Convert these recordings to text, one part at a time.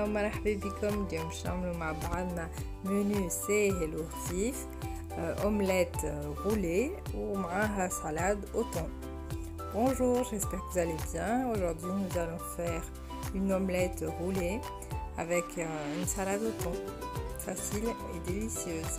ومرحبا بكم. اليوم باش نعملوا مع بعضنا منيو ساهل وخفيف، اومليت roulée ومعاها salade au thon. Bonjour, j'espère que vous allez bien. Aujourd'hui nous allons faire une omelette roulée avec une salade au thon, facile et délicieuse.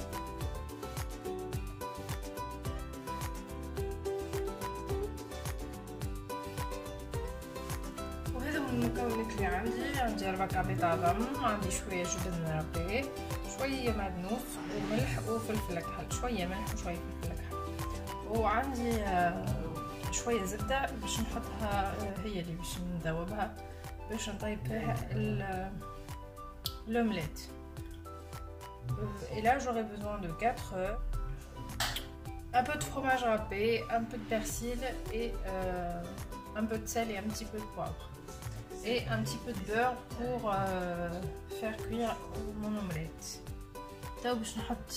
المكونات اللي عندي 4 كعبات عظم، عندي شويه جبن رقيق، شويه معدنوس وملح وفلفل كحل، شويه ملح وشويه فلفل كحل، وعندي شويه زبده باش نحطها، هي اللي باش نذوبها باش نطيب فيها l'omelette. Et là j'aurai besoin de 4 œufs, un peu de fromage râpé, un peu de persil et un peu de sel et un petit peu de poivre. Et un petit peu de beurre pour faire cuire mon omelette. تو باش نحط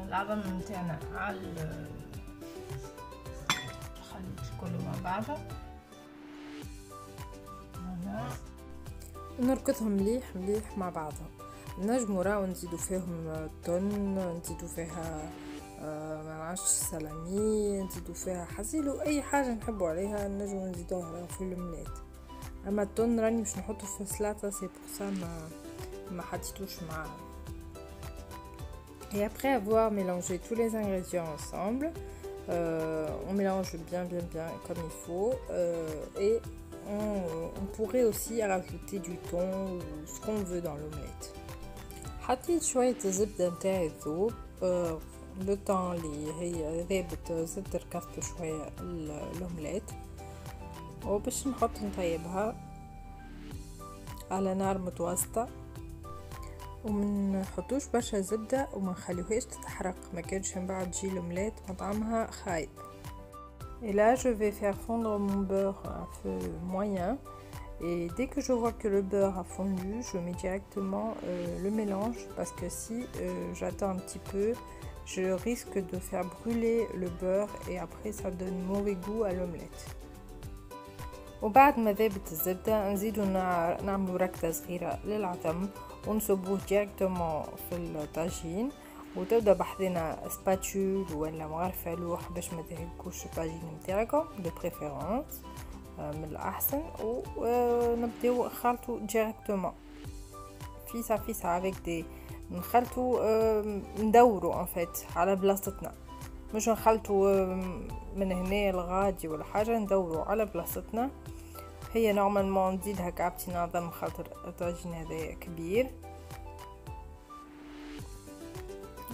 العظم نتاعنا على الخليط كله مع بعضه، نركضهم مليح مليح مع بعضهم. نجمو راهو نزيدو فيهم طن، نزيدو فيها منعرفش سلامي، نزيدو فيها حزيلو، اي حاجه نحبو عليها نجمو نزيدوها في الاومليت. اما الطن راني باش نحطو في السلطه، سي بور سا ما حطيتوش معاه. Et après avoir mélangé tous les ingrédients ensemble, on mélange bien comme il faut, et on pourrait aussi rajouter du thon ou ce qu'on veut dans l'omelette. حطيت شويه الزبده نتاعي تذوب، لو طون اللي هي ذابت زدت ركزت شويه الاومليت، وباش نحط نطيبها على نار متوسطه، ومن نحطوش برشا زبده وما نخليوهاش تتحرق، ما كانش من بعد تجي الاومليت مطعمها خايب. Et là je vais faire fondre mon beurre à feu moyen, et dès que je vois que le beurre a fondu, je mets directement le mélange, parce que si j'attends un petit peu, je risque de faire brûler le beurre et après ça donne mauvais goût à l'omelette. وبعد ما ذابت الزبدة نزيدو نعملو ركدة صغيرة للعظم ونصبوه ديريكتومون في الطاجين، وتبدا بحذنا سباتول ولا مغرفة لوح باش ما تهلكوش الطاجين نتاعكم دو بريفيرونس من الأحسن، ونبداو نخلطو ديريكتومون فيسا افيك دي، نخلطو ندورو ان فيت على بلاصتنا، مش نخلطو من هنا لغادي ولا حاجة، ندورو على بلاصتنا. هي نورمالمون نزيدها كعبتين عظم خاطر الطاجين هذا كبير،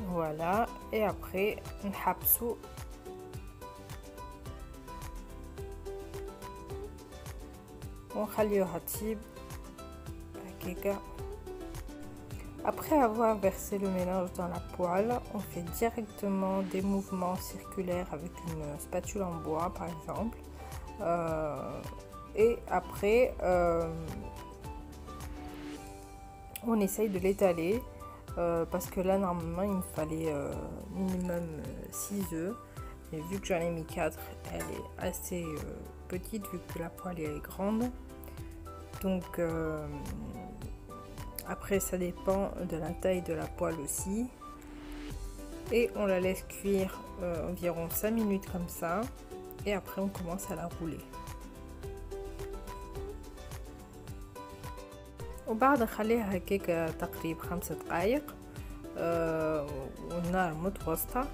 فوالا. اي ابخي نحبسو ونخليوها تطيب هكاكا. Après avoir versé le mélange dans la poêle, on fait directement des mouvements circulaires avec une spatule en bois par exemple. Et après, on essaye de l'étaler, parce que là normalement il me fallait minimum 6 œufs. Et vu que j'en ai mis 4, elle est assez petite vu que la poêle est grande. Donc après ça dépend de la taille de la poêle aussi. Et on la laisse cuire environ 5 minutes comme ça. Et après on commence à la rouler. وبعد نخليها هكاك تقريبا 5 دقايق، والنار متوسطة،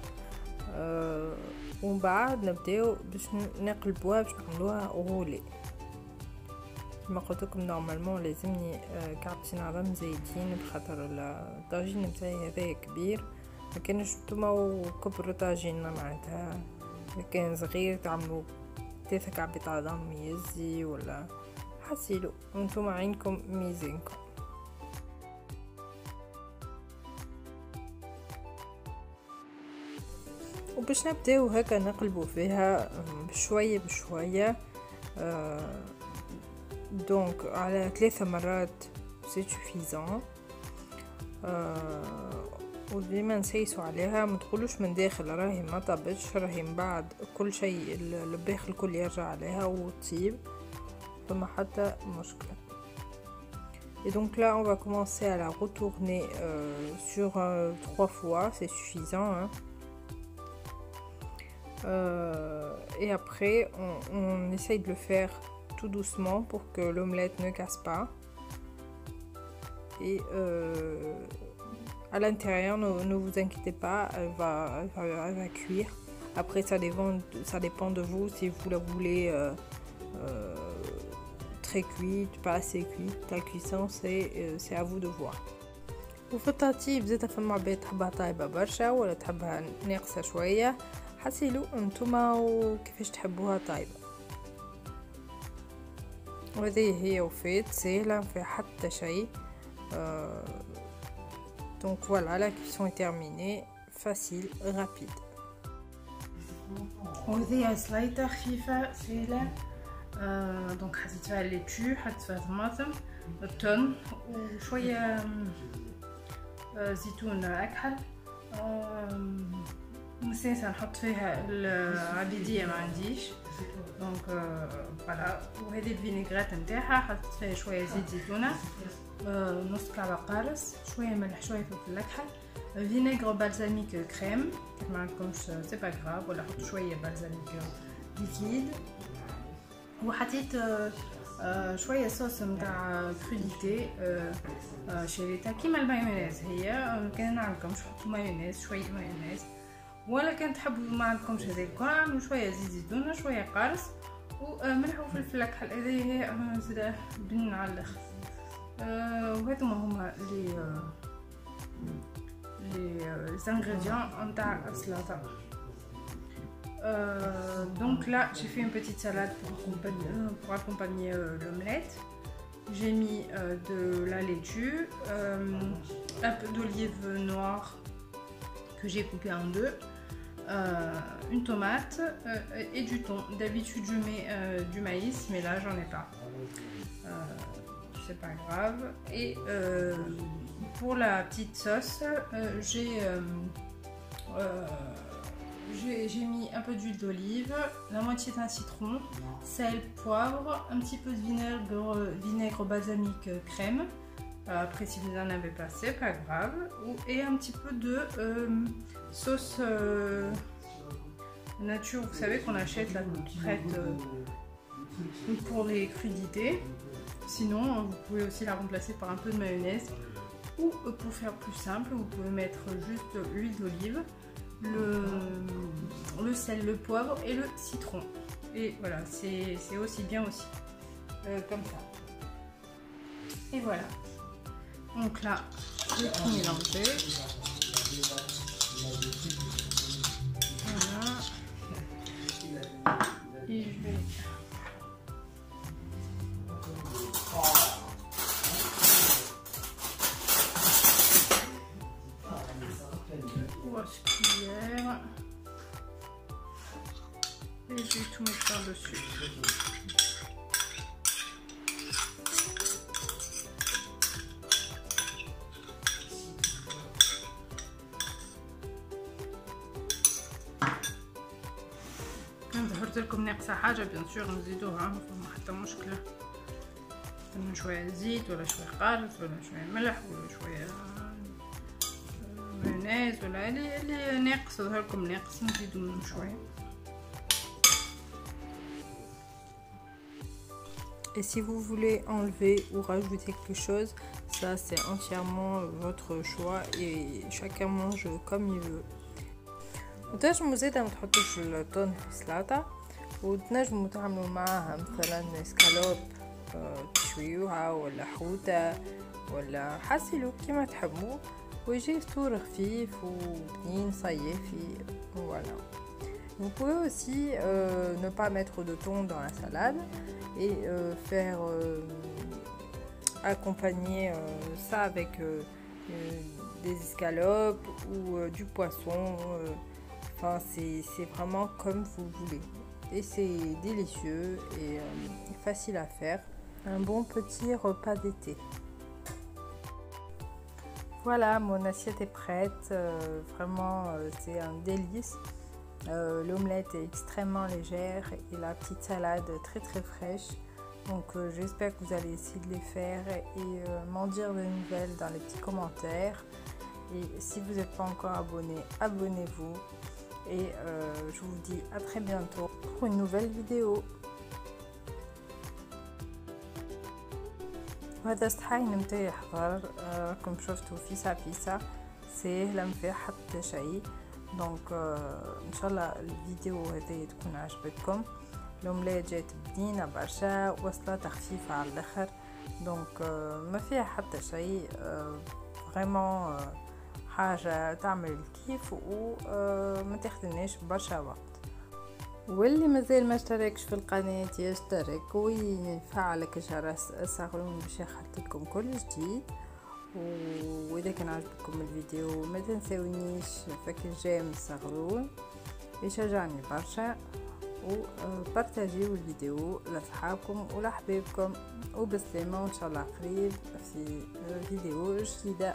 ومن بعد نبداو باش نقلبوها باش نعملوها غولي. كما قلت لكم نورمالمون لازمني كعبتين عظم زايدين بخاطر الطاجين نتاعي هذا كبير، ما كانش نتوما وكبروا طاجيننا معناتها، كان صغير تعملوا 3 كعبات عظم يزي ولا حسيلو، وانتم عينكم ميزينكم. وباش نبداو هكا نقلبوا فيها بشويه بشويه، دونك على 3 مرات سي سوفيزون. وديما نسيسو عليها، ما تقولوش من داخل راهي ما طابتش، راهي من بعد كل شيء الباخ الكل يرجع عليها وتطيب، فما حتى مشكله. Et donc là, on va commencer à la retourner sur 3 fois, c'est suffisant. Hein. Et après, on essaye de le faire tout doucement pour que l'omelette ne casse pas. Et à l'intérieur, ne vous inquiétez pas, elle va cuire. Après, ça dépend de vous si vous la voulez très cuite, pas assez cuite. La cuisson, c'est à vous de voir. وفي الترتيب زيت في المعبية تحبها طايبة برشا ولا تحبها ناقصة شوية، حسيلو انتوما وكيفاش تحبوها طايبة. وهذه هي وفات سهلة مفيها حتى شيء. Donc voilà, la cuisson est terminée, facile, rapide. وهذه سلايطة خفيفة سهلة. دونك حطيت فيها الليتو، حطيت فيها طماطم، الثوم وشوية زيتون أكحل. نسيت نحط فيها العبيدية، ما عنديش. دونك فوالا. وهذه الفينيغريت نتاعها حطيت فيها شوية زيت زيتونة، نص كعبة قارص، شوية ملح، شوية فلفل أكحل، فينيغر بالزاميك كريم كيف ما عندكمش سي با غراف، ولا حطوا شوية بالزاميك ليكيد. وحطيت شويه صوص نتاع كروديتي شريتها كيما المايونيز. هي كان عندكمش حطوا مايونيز، شويه مايونيز، ولا كان تحبوا ما عندكمش هذاك عملوا شويه زيت زيتون، شويه قارص وملح وفلفل اكحل. هذه هي زاده بن على الاخر. وهذوما هما لي ingrédients نتاع السلطه. Donc là j'ai fait une petite salade pour accompagner l'omelette. J'ai mis de la laitue, un peu d'olive noire que j'ai coupé en deux, une tomate et du thon. D'habitude je mets du maïs, mais là j'en ai pas, c'est pas grave. Et pour la petite sauce, j'ai mis un peu d'huile d'olive, la moitié d'un citron, sel, poivre, un petit peu de vinaigre balsamique crème. Après, si vous n'en avez pas, c'est pas grave. Et un petit peu de sauce nature, vous savez qu'on achète la prête pour les crudités. Sinon, vous pouvez aussi la remplacer par un peu de mayonnaise. Ou pour faire plus simple, vous pouvez mettre juste l'huile d'olive, le sel, le poivre et le citron. Et voilà, c'est aussi bien aussi, comme ça. Et voilà. Donc là, j'ai tout mélangé. Voilà. Et je vais... cuillère et je vais tout mettre par dessus. ظهرت لكم ناقصه حاجه بيان سور نزيدوها، ما حتى مشكله. شويه زيت ولا شويه قارص ولا شويه ملح ولا شويه مايونيز ولا اللي ناقص ظهر لكم ناقص نزيدو منه شويه. Et si vous voulez enlever ou rajouter quelque chose, ça c'est entièrement votre choix et chacun mange comme il veut. وتنجموا زيدا ما تحطوش الثوم في السلطه، وتنجموا تعملوا معاها مثلا اسكالوب تشويوها ولا حوته ولا حسلو كيما تحبوا، ويجي فطور خفيف وبنين صيفي. Voilà. Vous pouvez aussi ne pas mettre de thon dans la salade et faire accompagner ça avec des escalopes ou du poisson. Enfin, c'est vraiment comme vous voulez. Et c'est délicieux et facile à faire. Un bon petit repas d'été. Voilà, mon assiette est prête. Vraiment, c'est un délice. L'omelette est extrêmement légère et la petite salade très très fraîche. Donc j'espère que vous allez essayer de les faire et m'en dire des nouvelles dans les petits commentaires. Et si vous n'êtes pas encore abonné, abonnez-vous. Et je vous dis à très bientôt pour une nouvelle vidéo. وهذا الصحاين متاعي يحضر راكم شفتوا فيسا فيسا ساهله ما فيها حتى شيء. دونك ان شاء الله الفيديو هذه تكون عجبتكم. الأومليت جات بدينه برشا وصلاتها خفيفه على الاخر. دونك ما فيها حتى شيء فريمون حاجه تعمل الكيف وما تاخذناش برشا وقت. واللي مازال ما اشتركش في القناه يشترك ويفعل الجرس الصغيرون باش يخطلكم كل جديد. واذا كان عجبكم الفيديو ما تنسونيش فك الجيم الصغيرون يشجعني برشا وبارتاجيو الفيديو لاصحابكم ولاحبابكم وبسلامه وان شاء الله قريب في فيديو جديده.